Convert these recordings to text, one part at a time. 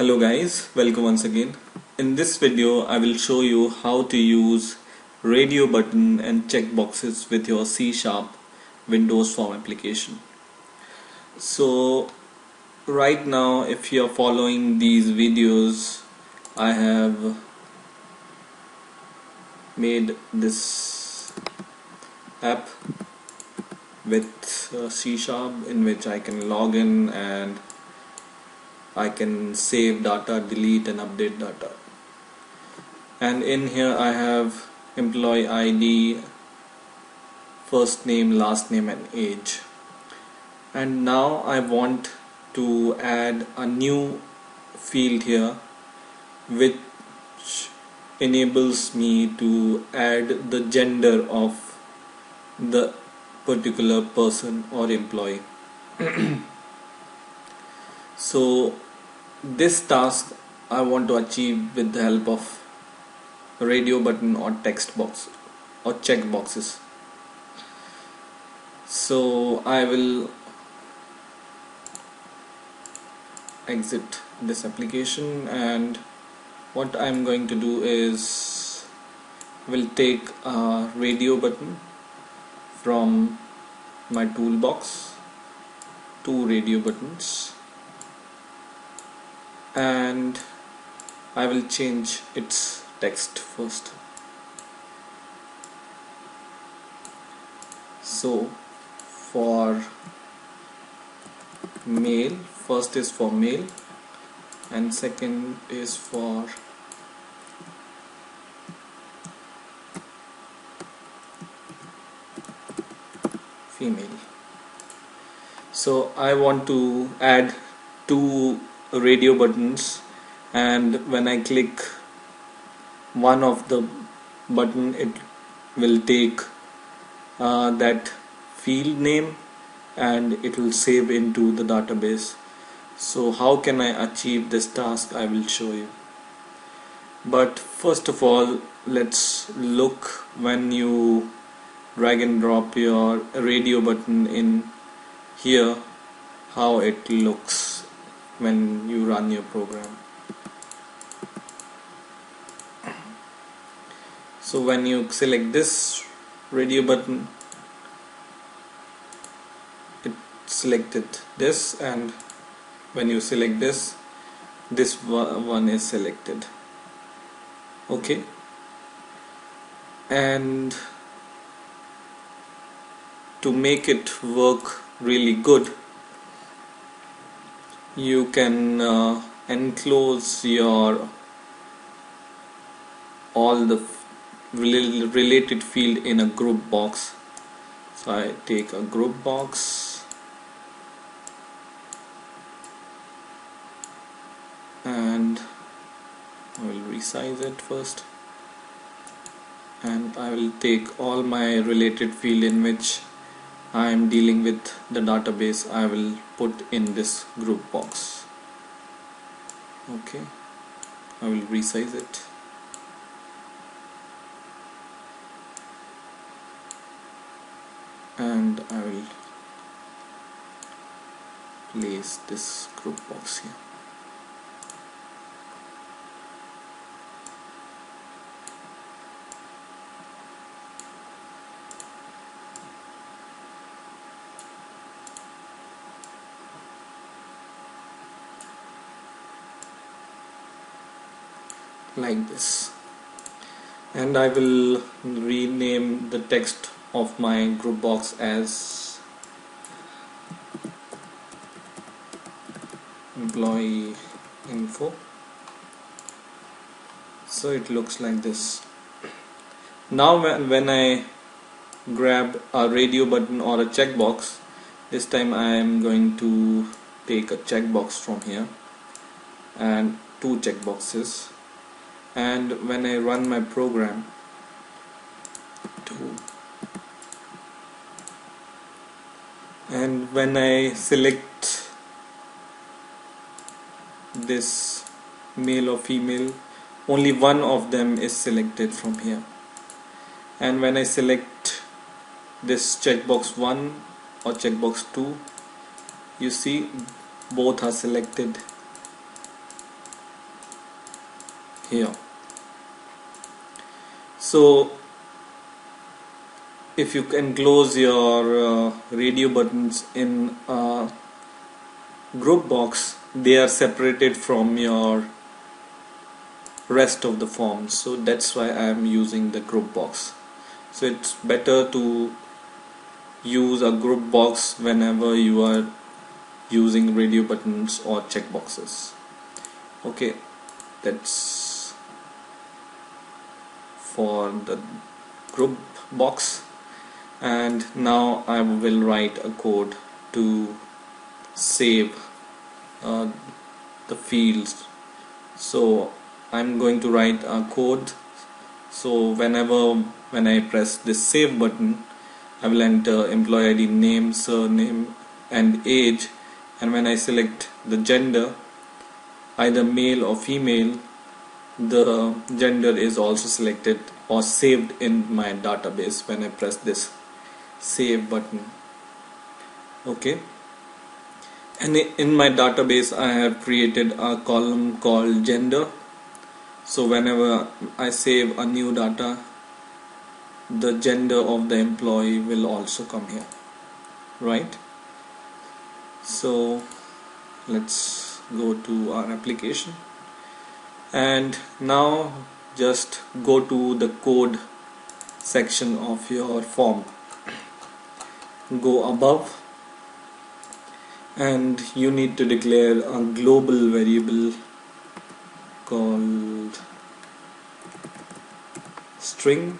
Hello guys, welcome once again. In this video I will show you how to use radio button and checkboxes with your C# Windows Form application. So right now, if you are following these videos, I have made this app with C# in which I can log in and I can save data, delete and update data. And in here I have employee ID, first name, last name and age. And now I want to add a new field here which enables me to add the gender of the particular person or employee. So this task I want to achieve with the help of radio button or text box or check boxes. So I will exit this application, and what I'm going to do is will take a radio button from my toolbox, two radio buttons, and I will change its text first. So for male, first is for male and second is for female. So I want to add two radio buttons, and when I click one of the button, it will take that field name and it will save into the database. So how can I achieve this task? I will show you. But first of all, let's look when you drag and drop your radio button in here, how it looks when you run your program. So when you select this radio button, it selected this, and when you select this one is selected. Okay, and to make it work really good, you can enclose your all the related field in a group box. So I take a group box and I will resize it first, and I will take all my related field in which I am dealing with the database. I will put in this group box. Okay, I will resize it. And I will place this group box here. Like this, and I will rename the text of my group box as employee info. So it looks like this. Now when I grab a radio button or a checkbox, this time I am going to take a checkbox from here and two checkboxes. And when I run my program, and when I select this male or female, only one of them is selected from here. And when I select this checkbox 1 or checkbox 2, you see both are selected here. So if you can close your radio buttons in a group box, they are separated from your rest of the forms, so that's why I am using the group box. So it's better to use a group box whenever you are using radio buttons or checkboxes. Okay, that's for the group box. And now I will write a code to save the fields. So I'm going to write a code. So when I press this save button, I will enter employee ID, name, surname and age, and when I select the gender, either male or female, the gender is also selected or saved in my database when I press this save button. Okay, and in my database I have created a column called gender. So whenever I save a new data, the gender of the employee will also come here, right? So let's go to our application, and now just go to the code section of your form. Go above, and you need to declare a global variable called string.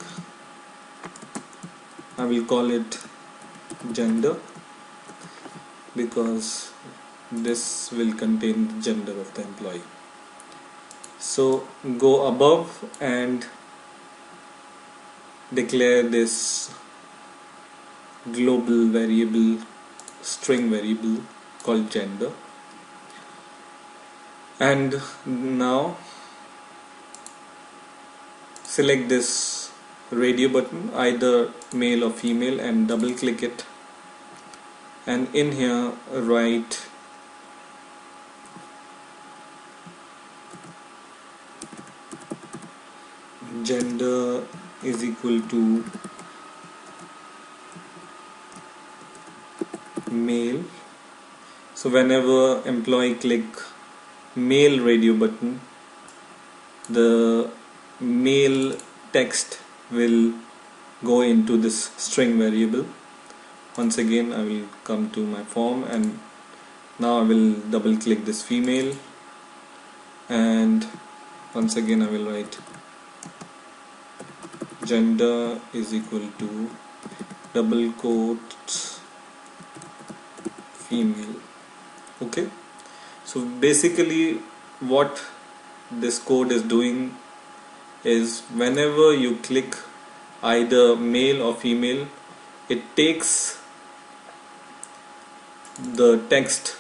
I will call it gender because this will contain the gender of the employee. So go above and declare this global variable, string variable called gender. And now select this radio button, either male or female, and double click it, and in here write gender is equal to male. So whenever employee click male radio button, the male text will go into this string variable. Once again I will come to my form, and now I will double click this female, and once again I will write gender is equal to double quotes female. Okay, so basically what this code is doing is whenever you click either male or female, it takes the text.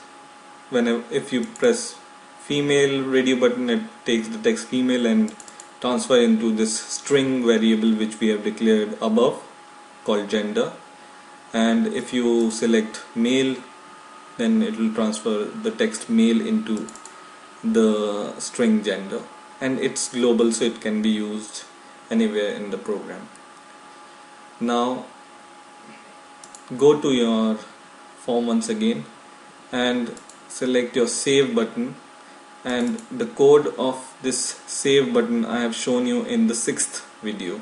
If you press female radio button, it takes the text female and transfer into this string variable which we have declared above called gender, and if you select male, then it will transfer the text male into the string gender, and it's global, so it can be used anywhere in the program. Now go to your form once again and select your save button, and the code of this save button I have shown you in the 6th video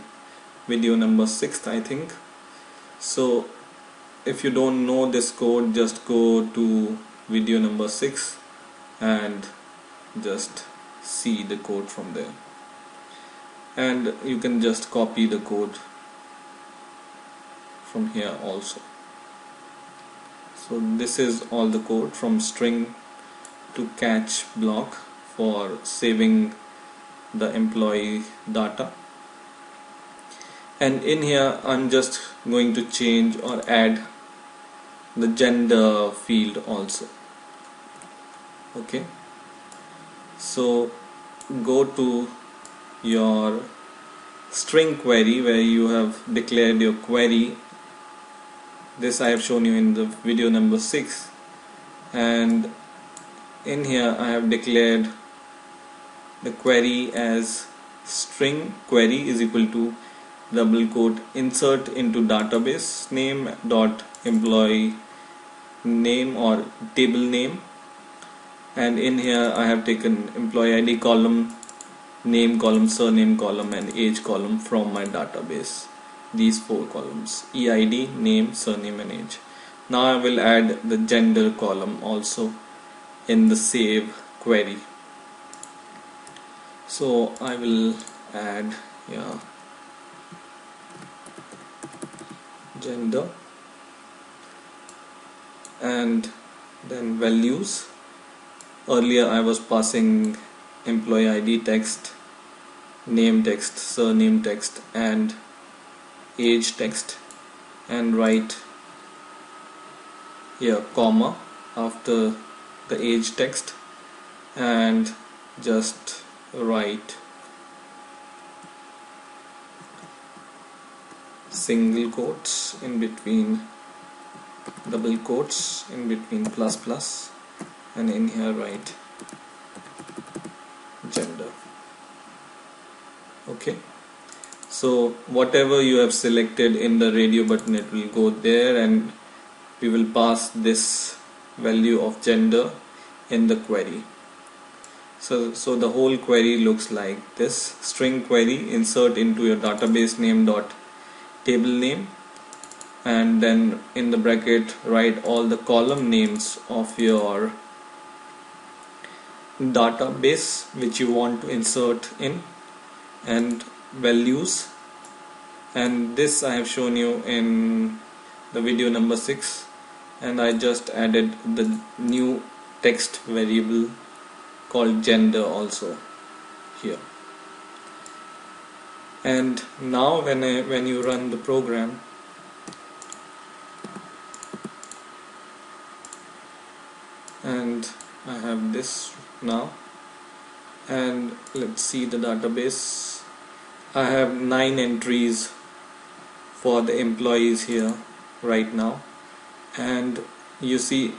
number 6 I think. So if you don't know this code, just go to video number 6 and just see the code from there, and you can just copy the code from here also. So this is all the code from string to catch block for saving the employee data, and in here I'm just going to change or add the gender field also. Okay, so go to your string query where you have declared your query. This I have shown you in the video number 6, and in here I have declared the query as string query is equal to double quote insert into database name dot employee name or table name, and in here I have taken employee ID column, name column, surname column and age column from my database. These 4 columns: EID, name, surname and age. Now I will add the gender column also in the save query. So I will add here gender and then values. Earlier I was passing employee ID text, name text, surname text and age text, and write here comma after the age text and just write single quotes in between, double quotes in between plus plus, and in here write gender. Okay, so whatever you have selected in the radio button, it will go there, and we will pass this value of gender in the query. So the whole query looks like this: string query, insert into your database name dot table name, and then in the bracket write all the column names of your database which you want to insert in, and values. And this I have shown you in the video number 6, and I just added the new text variable called gender also here. And now when you run the program, and I have this now, and let's see the database. I have 9 entries for the employees here right now, and you see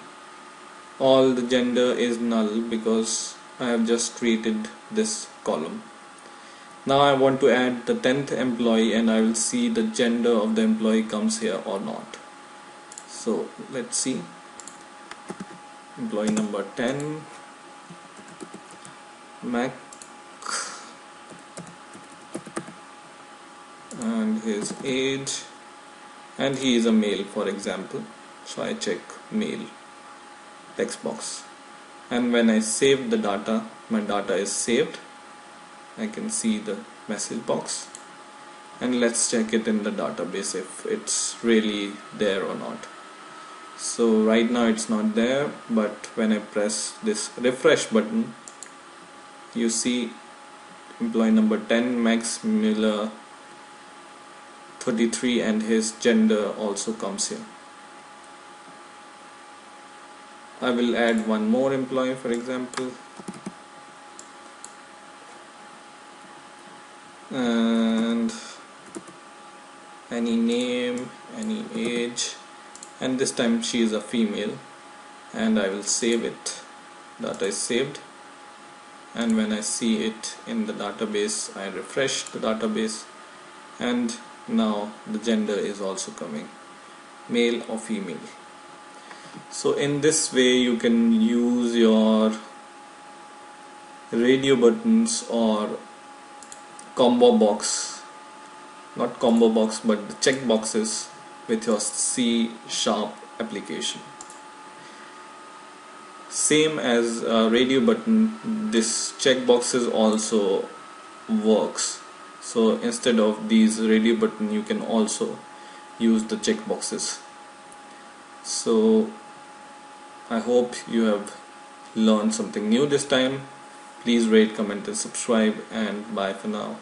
all the gender is null because I have just created this column. Now I want to add the 10th employee, and I will see the gender of the employee comes here or not. So let's see. Employee number 10, Mac, and his age, and he is a male, for example, so I check male text box, and when I save the data, my data is saved. I can see the message box, and let's check it in the database if it's really there or not. So right now it's not there, but when I press this refresh button, you see employee number 10, Max Miller 33, and his gender also comes here. I will add one more employee, for example, and any name, any age, and this time she is a female, and I will save it. Data is saved, and when I see it in the database, I refresh the database, and now the gender is also coming, male or female. So in this way you can use your radio buttons or combo box, not combo box but the checkboxes, with your C# application. Same as a radio button, this checkboxes also works. So instead of these radio button, you can also use the checkboxes. So I hope you have learned something new this time. Please rate, comment and subscribe, and bye for now.